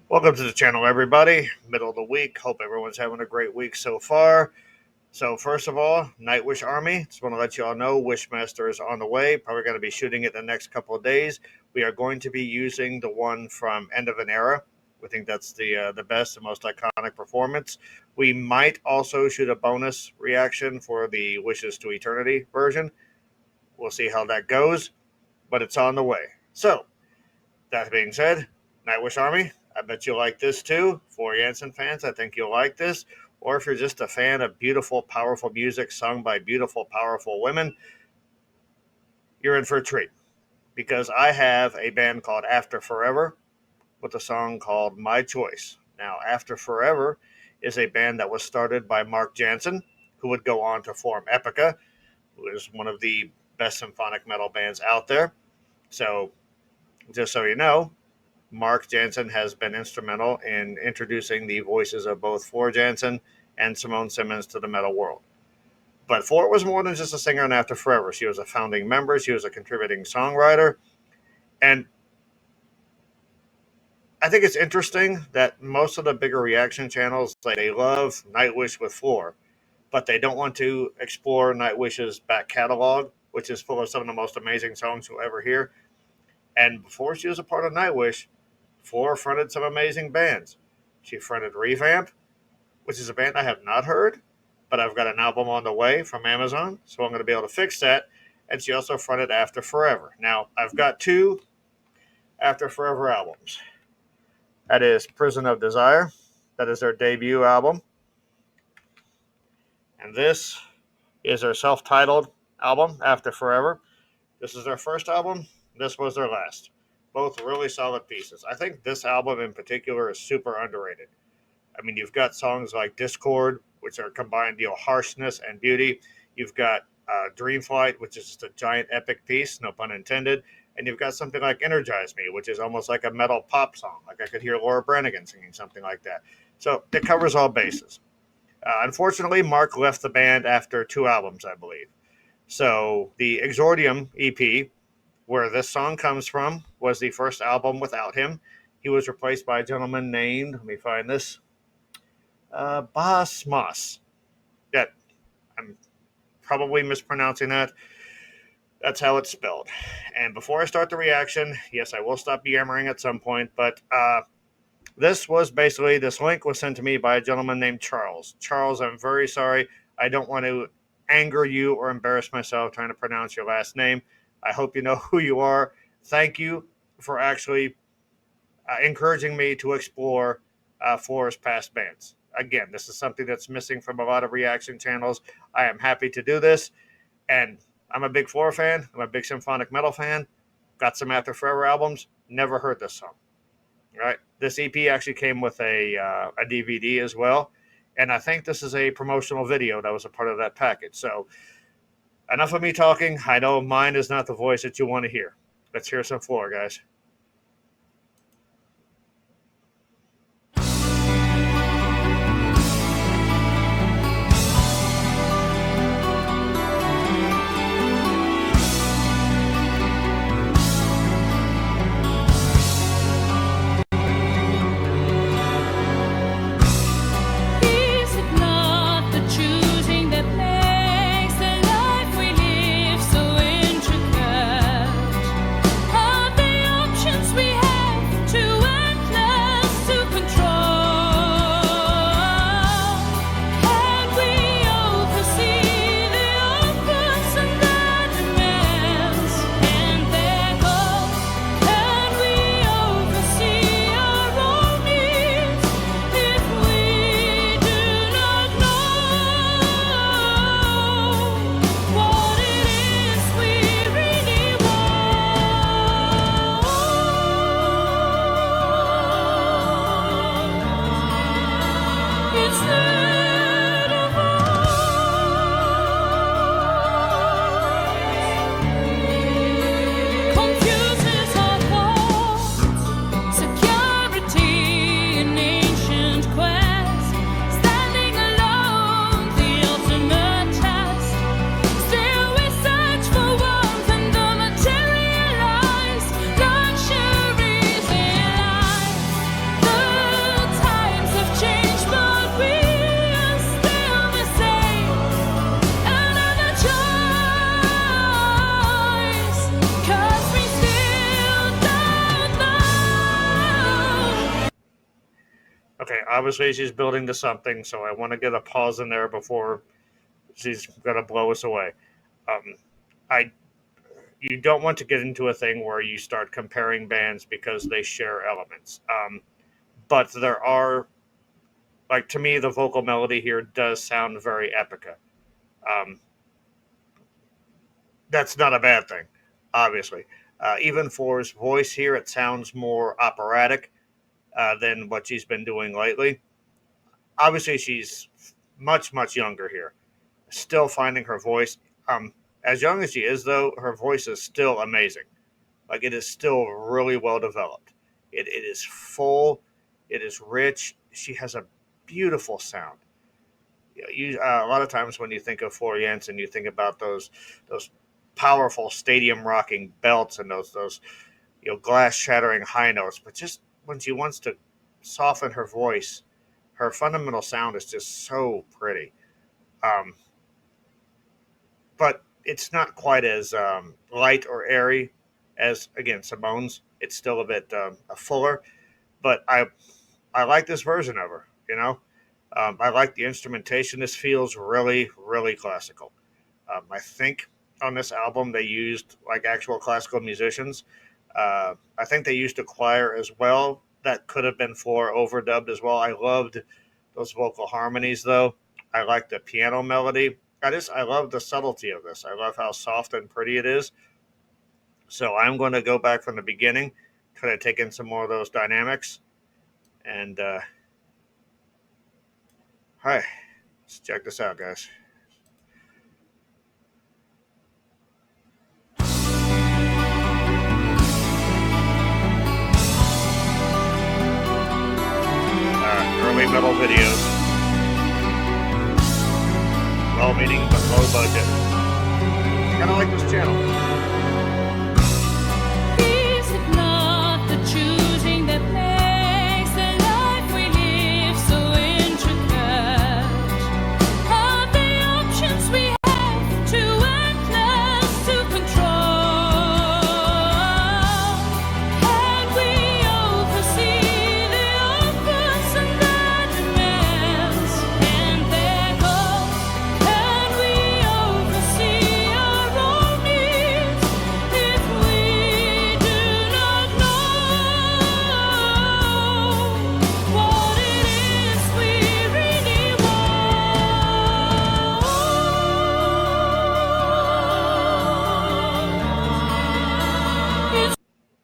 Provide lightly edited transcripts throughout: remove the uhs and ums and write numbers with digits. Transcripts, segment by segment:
Welcome to the channel, everybody. Middle of the week. Hope everyone's having a great week so far. So, first of all, Nightwish Army. Just want to let you all know Wishmaster is on the way. Probably going to be shooting it the next couple of days. We are going to be using the one from End of an Era. We think that's the best and most iconic performance. We might also shoot a bonus reaction for the Wishes to Eternity version. We'll see how that goes, but it's on the way. So, that being said, Nightwish Army, I bet you'll like this too. For Jansen fans, I think you'll like this. Or if you're just a fan of beautiful, powerful music sung by beautiful, powerful women, you're in for a treat. Because I have a band called After Forever with a song called My Choice. Now, After Forever is a band that was started by Mark Jansen, who would go on to form Epica, who is one of the best symphonic metal bands out there. So, just so you know, Mark Jansen has been instrumental in introducing the voices of both Floor Jansen and Simone Simmons to the metal world. But Floor was more than just a singer in After Forever. She was a founding member. She was a contributing songwriter. And I think it's interesting that most of the bigger reaction channels, like, they love Nightwish with Floor, but they don't want to explore Nightwish's back catalog, which is full of some of the most amazing songs you'll ever hear. And before she was a part of Nightwish, Floor fronted some amazing bands. She fronted Revamp, which is a band I have not heard, but I've got an album on the way from Amazon, so I'm going to be able to fix that. And she also fronted After Forever. Now, I've got two After Forever albums. That is Prison of Desire. That is their debut album. And this is their self-titled album, After Forever. This is their first album. This was their last. Both really solid pieces. I think this album in particular is super underrated. I mean, you've got songs like Discord, which are combined, harshness and beauty. You've got Dream Flight, which is just a giant epic piece, no pun intended. And you've got something like Energize Me, which is almost like a metal pop song. Like I could hear Laura Branigan singing something like that. So it covers all bases. Unfortunately, Mark left the band after 2 albums, I believe. So the Exordium EP, where this song comes from, was the first album without him. He was replaced by a gentleman named, let me find this, Bas Moss. That, I'm probably mispronouncing that. That's how it's spelled. And before I start the reaction, yes, I will stop yammering at some point, but this link was sent to me by a gentleman named Charles. Charles, I'm very sorry. I don't want to anger you or embarrass myself trying to pronounce your last name. I hope you know who you are. Thank you for actually encouraging me to explore Floor's past bands. Again, this is something that's missing from a lot of reaction channels. I am happy to do this. And I'm a big Floor fan. I'm a big symphonic metal fan. Got some After Forever albums. Never heard this song. All right. This EP actually came with a DVD as well. And I think this is a promotional video that was a part of that package. So, enough of me talking. I know mine is not the voice that you want to hear. Let's hear some Floor, guys. Of the Okay, obviously she's building to something, so I want to get a pause in there before she's gonna blow us away. Um, I You don't want to get into a thing where you start comparing bands because they share elements. But there are, like, to me, the vocal melody here does sound very epica. Um, that's not a bad thing, obviously. Even for his voice here, it sounds more operatic than what she's been doing lately. Obviously, she's much, much younger here, still finding her voice. As young as she is, though, her voice is still amazing. Like, it is still really well developed. It is full. It is rich. She has a beautiful sound. A lot of times when you think of Floor Jansen, you think about those powerful stadium rocking belts and those glass shattering high notes. But just when she wants to soften her voice, her fundamental sound is just so pretty. Um, but it's not quite as light or airy as, again, Simone's. It's still a bit fuller, but I like this version of her. I like the instrumentation. This feels really, really classical. I think on this album they used like actual classical musicians. I think they used a choir as well. That could have been Floor overdubbed as well. I loved those vocal harmonies though. I like the piano melody. I love the subtlety of this. I love how soft and pretty it is. So I'm going to go back from the beginning, try to take in some more of those dynamics, and all right, let's check this out, guys. Early metal videos, well-meaning but low budget. Kind of like this channel. Is it not the choosing that makes the life we live so intricate? Are the options we have too endless to control? Can we oversee the opens and the demands and their goals? Can we oversee our own needs if we do not know what it is we really want?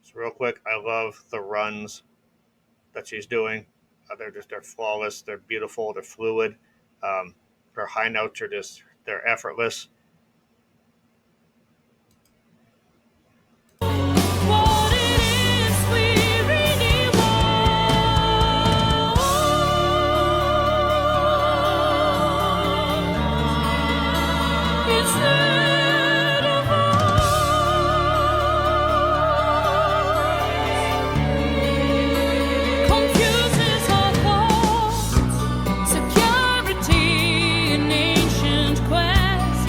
So real quick, I love the runs that she's doing. They're flawless. They're beautiful. They're fluid. Her high notes are they're effortless. What it is we really want instead of ours. Confuses our thoughts, security in ancient quests.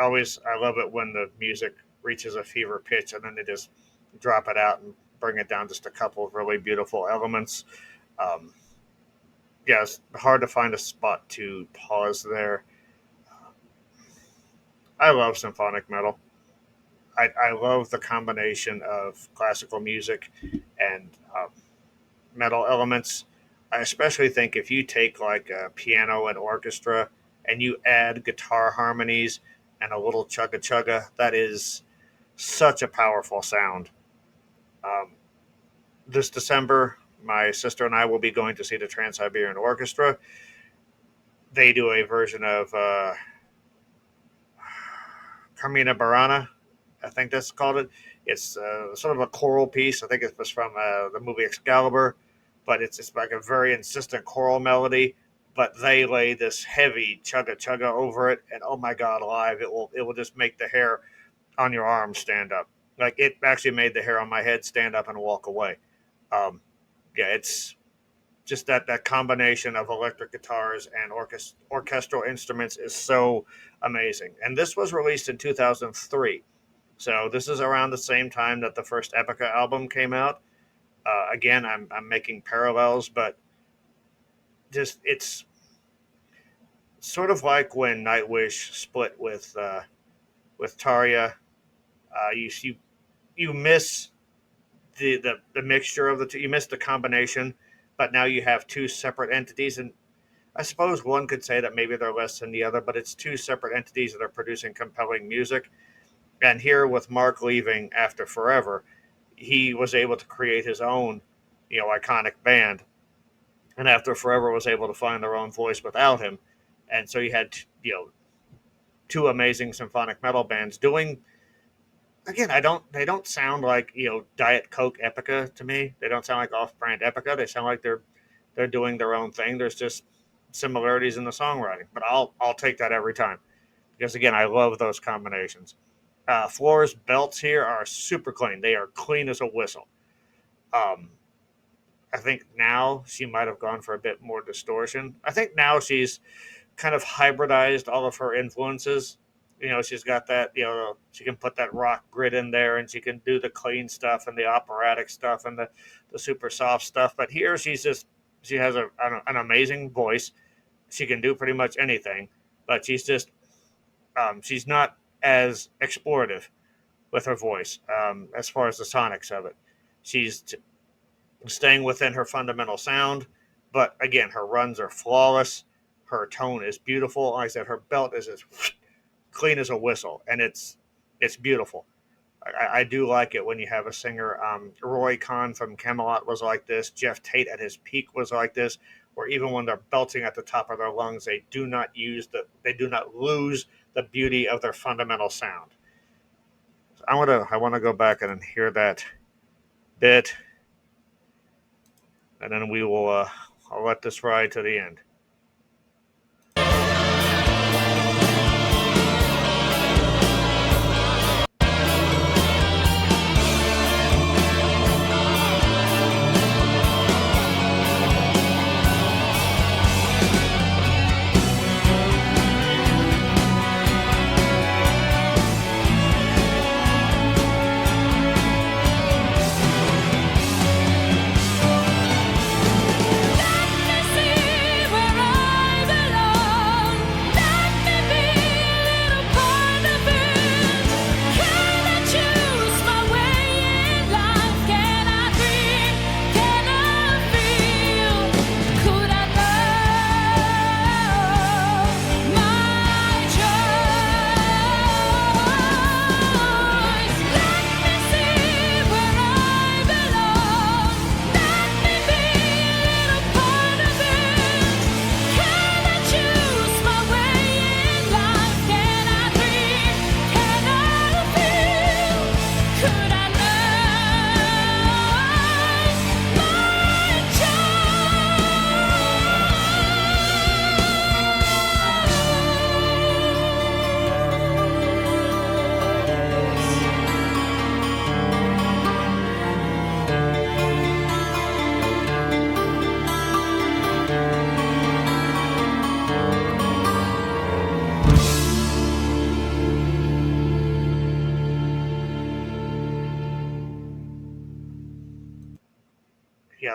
I love it when the music reaches a fever pitch and then they just drop it out and bring it down just a couple of really beautiful elements. Um, yeah, it's hard to find a spot to pause there. I love symphonic metal. I love the combination of classical music and metal elements. I especially think if you take like a piano and orchestra and you add guitar harmonies and a little chugga chugga, that is such a powerful sound. Um, this December, my sister and I will be going to see the Trans Siberian Orchestra. They do a version of Carmina Burana, I think that's called it. It's sort of a choral piece. I think it was from the movie Excalibur, but it's like a very insistent choral melody. But they lay this heavy chugga chugga over it, and oh my god, live it will just make the hair on your arm stand up. Like it actually made the hair on my head stand up and walk away. Um, yeah, it's just that combination of electric guitars and orchestral instruments is so amazing. And this was released in 2003. So this is around the same time that the first Epica album came out. Again, I'm making parallels, but just it's sort of like when Nightwish split with Tarja. You miss the mixture of the two. You miss the combination, but now you have two separate entities. And I suppose one could say that maybe they're less than the other, but it's two separate entities that are producing compelling music. And here, with Mark leaving after Forever, he was able to create his own, iconic band. And after Forever was able to find their own voice without him, and so you had two amazing symphonic metal bands doing. Again, they don't sound like Diet Coke Epica to me. They don't sound like off-brand Epica. They sound like they're doing their own thing. There's just similarities in the songwriting, but I'll take that every time because again, I love those combinations. Floor's belts here are super clean. They are clean as a whistle. Um, I think now she might have gone for a bit more distortion. I think now she's kind of hybridized all of her influences. She's got that, she can put that rock grit in there and she can do the clean stuff and the operatic stuff and the super soft stuff. But here she has an amazing voice. She can do pretty much anything, but she's not as explorative with her voice as far as the sonics of it. She's staying within her fundamental sound, but again, her runs are flawless. Her tone is beautiful. Like I said, her belt is as clean as a whistle, and it's beautiful. I do like it when you have a singer. Roy Khan from Camelot was like this. Jeff Tate at his peak was like this. Where even when they're belting at the top of their lungs, they do not lose the beauty of their fundamental sound. So I want to go back and hear that bit, and then we will. I'll let this ride to the end. Let me see where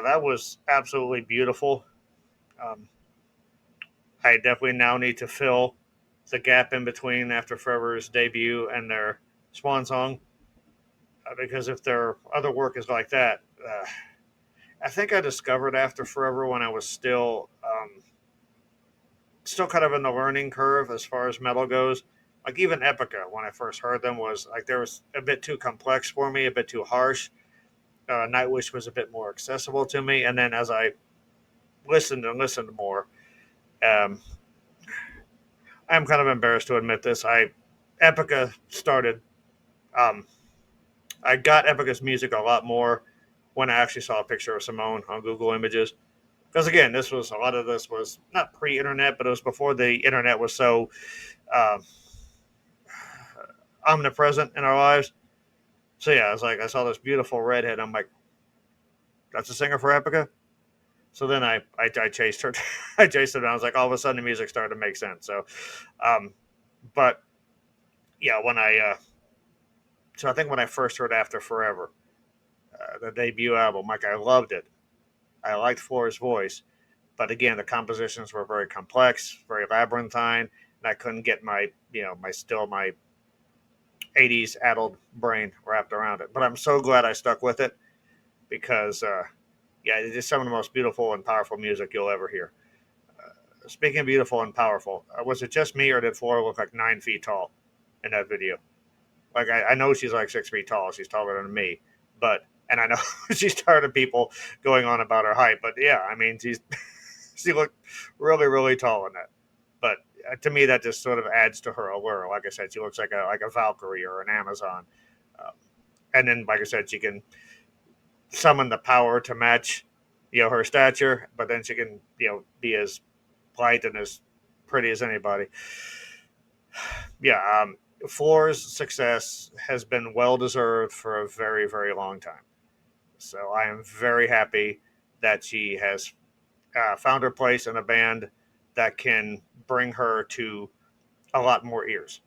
yeah, that was absolutely beautiful. Um, I definitely now need to fill the gap in between After Forever's debut and their swan song, because if their other work is like that, I think I discovered After Forever when I was still kind of in the learning curve as far as metal goes. Like even Epica, when I first heard them, was like there was a bit too complex for me, a bit too harsh. Nightwish was a bit more accessible to me, and then as I listened and listened more, um, I'm kind of embarrassed to admit this. I Epica started. Um, I got Epica's music a lot more when I actually saw a picture of Simone on Google Images. Because again, this was a lot of this was not pre-internet, but it was before the internet was so uh, omnipresent in our lives. So yeah, I was like, I saw this beautiful redhead. I'm like, that's a singer for Epica. So then I chased her. I chased her down. I was like, all of a sudden the music started to make sense. So, um, but yeah, so I think when I first heard After Forever, the debut album, like I loved it. I liked Floor's voice, but again, the compositions were very complex, very labyrinthine, and I couldn't get my 80s addled brain wrapped around it. But I'm so glad I stuck with it because, yeah, it is some of the most beautiful and powerful music you'll ever hear. Speaking of beautiful and powerful, was it just me or did Flora look like 9 feet tall in that video? Like I know she's like 6 feet tall. She's taller than me, but and I know she's tired of people going on about her height. But yeah, I mean she looked really really tall in that. But to me, that just sort of adds to her allure. Like I said, she looks like a Valkyrie or an Amazon. Um, and then, like I said, she can summon the power to match, her stature. But then she can, be as polite and as pretty as anybody. Yeah, Floor's success has been well deserved for a very, very long time. So I am very happy that she has found her place in a band that can bring her to a lot more ears.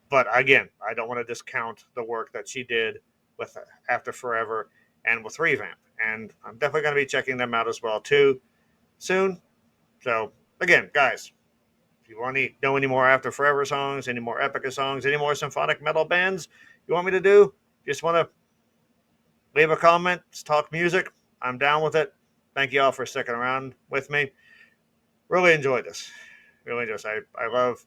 But again, I don't want to discount the work that she did with After Forever and with Revamp. And I'm definitely going to be checking them out as well too soon. So again, guys, if you want to know any more After Forever songs, any more Epica songs, any more symphonic metal bands you want me to do, just want to leave a comment, just talk music. I'm down with it. Thank you all for sticking around with me. Really enjoyed this. Really just I love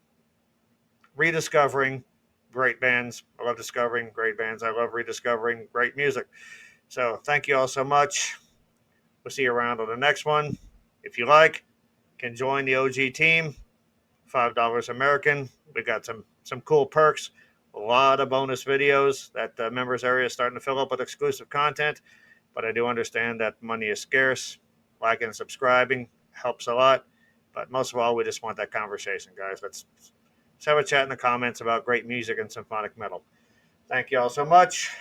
rediscovering great bands. I love discovering great bands. I love rediscovering great music. So thank you all so much. We'll see you around on the next one. If you like, can join the OG team. $5 American. We got some cool perks. A lot of bonus videos. That members area is starting to fill up with exclusive content. But I do understand that money is scarce. Liking and subscribing helps a lot. But most of all, we just want that conversation, guys. Let's have a chat in the comments about great music and symphonic metal. Thank you all so much.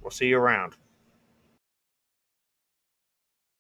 We'll see you around.